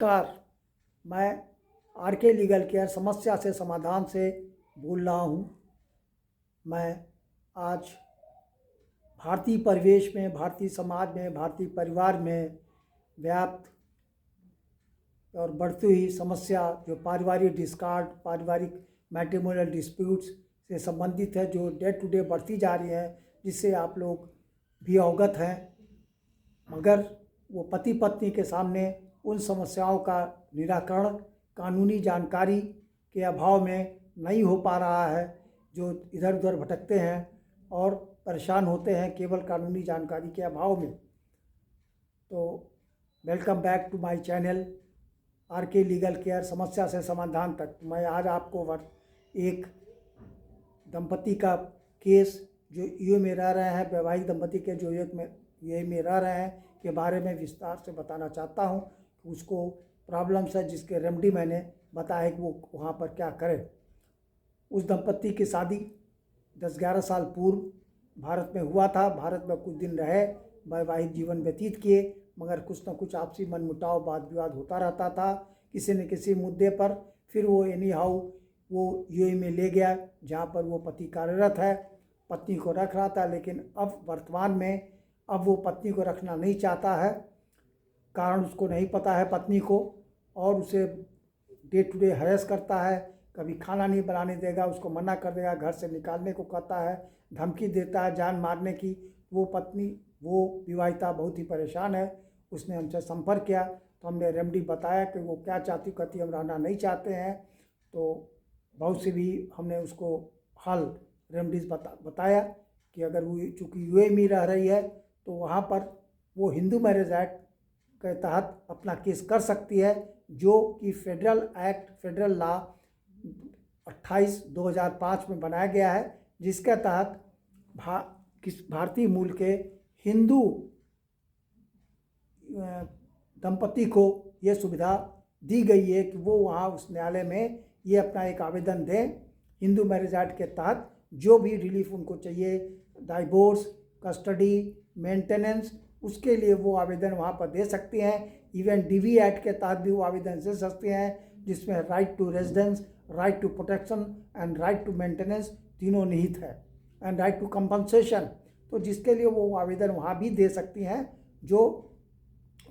नमस्कार। मैं are K legal care समस्या से समाधान से बोल रहा हूँ। मैं आज भारतीय परिवेश में, भारतीय समाज में, भारतीय परिवार में व्याप्त और बढ़ती हुई समस्या जो पारिवारिक डिस्कार्ड, पारिवारिक मैट्रिमोनियल डिस्प्यूट्स से संबंधित है, जो डे टू डे बढ़ती जा रही है, जिससे आप लोग भी अवगत हैं, मगर वो पति पत्नी के सामने उन समस्याओं का निराकरण कानूनी जानकारी के अभाव में नहीं हो पा रहा है। जो इधर उधर भटकते हैं और परेशान होते हैं केवल कानूनी जानकारी के अभाव में। तो welcome back to my channel R K legal care, समस्या से समाधान तक। मैं आज आपको एक दंपति का केस जो यूए में रह रहे हैं, वैवाहिक दंपति के जो यूए में रह रहे हैं के बारे में विस्तार से बताना चाहता हूं। उसको प्रॉब्लम्स है जिसके रेमेडी मैंने बताया कि वो वहाँ पर क्या करें। उस दंपति की शादी 10-11 साल पूर्व भारत में हुआ था। भारत में कुछ दिन रहे, वैवाहिक जीवन व्यतीत किए, मगर कुछ न कुछ आपसी मनमुटाव, वाद विवाद होता रहता था किसी न किसी मुद्दे पर। फिर वो एनी हाउ वो यूए में ले गया, जहाँ पर वो पति कार्यरत है, पत्नी को रख रहा था। लेकिन अब वर्तमान में अब वो पत्नी को रखना नहीं चाहता है। कारण उसको नहीं पता है पत्नी को, और उसे डे टू डे हैरेस करता है। कभी खाना नहीं बनाने देगा, उसको मना कर देगा, घर से निकालने को कहता है, धमकी देता है जान मारने की। वो पत्नी, वो विवाहिता बहुत ही परेशान है। उसने हमसे संपर्क किया तो हमने रेमेडी बताया कि वो क्या चाहती, कहती हम रहना नहीं चाहते हैं। तो बहुत सी भी हमने उसको हल रेमेडीज़ बताया कि अगर वो चूँकि यूए में रह रही है तो वहाँ पर वो हिंदू मैरिज एक्ट के तहत अपना केस कर सकती है, जो कि फेडरल लॉ 28/2005 में बनाया गया है, जिसके तहत भारतीय मूल के हिंदू दंपति को ये सुविधा दी गई है कि वो वहाँ उस न्यायालय में ये अपना एक आवेदन दें हिंदू मैरिज एक्ट के तहत। जो भी रिलीफ उनको चाहिए, डाइवोर्स, कस्टडी, मेंटेनेंस, उसके लिए वो आवेदन वहाँ पर दे सकते हैं। इवन डीवी एक्ट के तहत भी वो आवेदन दे सकते हैं, जिसमें right to residence, right to protection and right to maintenance तीनों निहित है, एंड राइट टू कंपनसेशन। तो जिसके लिए वो आवेदन वहाँ भी दे सकती हैं, जो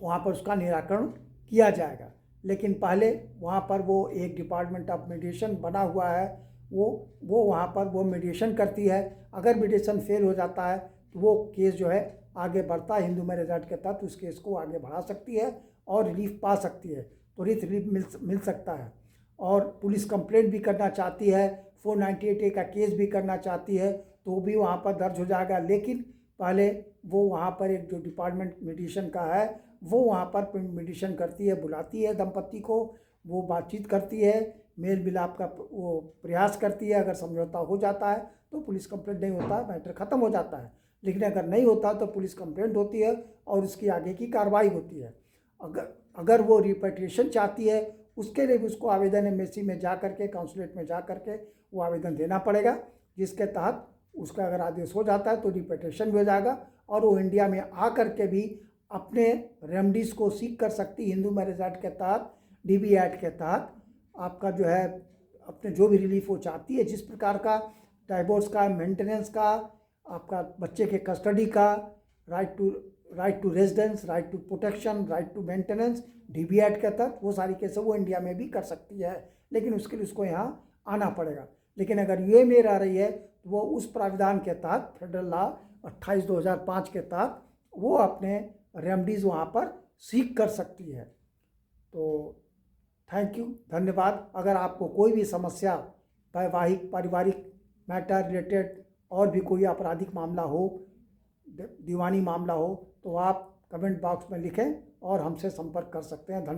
वहाँ पर उसका निराकरण किया जाएगा। लेकिन पहले वहाँ पर वो एक डिपार्टमेंट ऑफ मीडिएशन बना हुआ है, वो वहाँ पर वो मीडिएशन करती है। अगर मीडिएशन फेल हो जाता है तो वो केस जो है आगे बढ़ता है हिंदू मैरिज एक्ट के तहत, उस केस को आगे बढ़ा सकती है और रिलीफ पा सकती है, त्वरित रिलीफ मिल सकता है। और पुलिस कंप्लेंट भी करना चाहती है, 498A का केस भी करना चाहती है, तो भी वहाँ पर दर्ज हो जाएगा। लेकिन पहले वो वहाँ पर एक जो डिपार्टमेंट मीडिएशन का है, वो वहाँ पर मीडिएशन करती है, बुलाती है दंपति को, वो बातचीत करती है, मेल मिलाप का वो प्रयास करती है। अगर समझौता हो जाता है तो पुलिस कंप्लेंट नहीं होता है, मैटर ख़त्म हो जाता है। लेकिन अगर नहीं होता तो पुलिस कंप्लेंट होती है और उसकी आगे की कार्रवाई होती है। अगर वो रिपेट्रिएशन चाहती है, उसके लिए भी उसको आवेदन एम्बेसी में जा करके, काउंसलेट में जा करके वो आवेदन देना पड़ेगा, जिसके तहत उसका अगर आदेश हो जाता है तो रिपेट्रिएशन भी हो जाएगा और वो इंडिया में आ करके भी अपने रेमडीज़ को सीख कर सकती हिंदू मैरिज एक्ट के तहत, डीबी एक्ट के तहत। आपका जो है अपने जो भी रिलीफ वो चाहती है, जिस प्रकार का डाइवोर्स का, मेंटेनेंस का, आपका बच्चे के कस्टडी का, right to residence, right to protection, right to maintenance, DB act के तहत वो सारी केसें वो इंडिया में भी कर सकती है। लेकिन उसके लिए उसको यहाँ आना पड़ेगा। लेकिन अगर यूए में रह रही है तो वो उस प्राविधान के तहत, फेडरल लॉ 28/2005 के तहत, वो अपने रेमडीज़ वहाँ पर सीख कर सकती है। तो थैंक यू, धन्यवाद। अगर आपको कोई भी समस्या, वैवाहिक, पारिवारिक मैटर रिलेटेड और भी कोई आपराधिक मामला हो, दीवानी मामला हो, तो आप कमेंट बॉक्स में लिखें और हमसे संपर्क कर सकते हैं। धन्यवाद।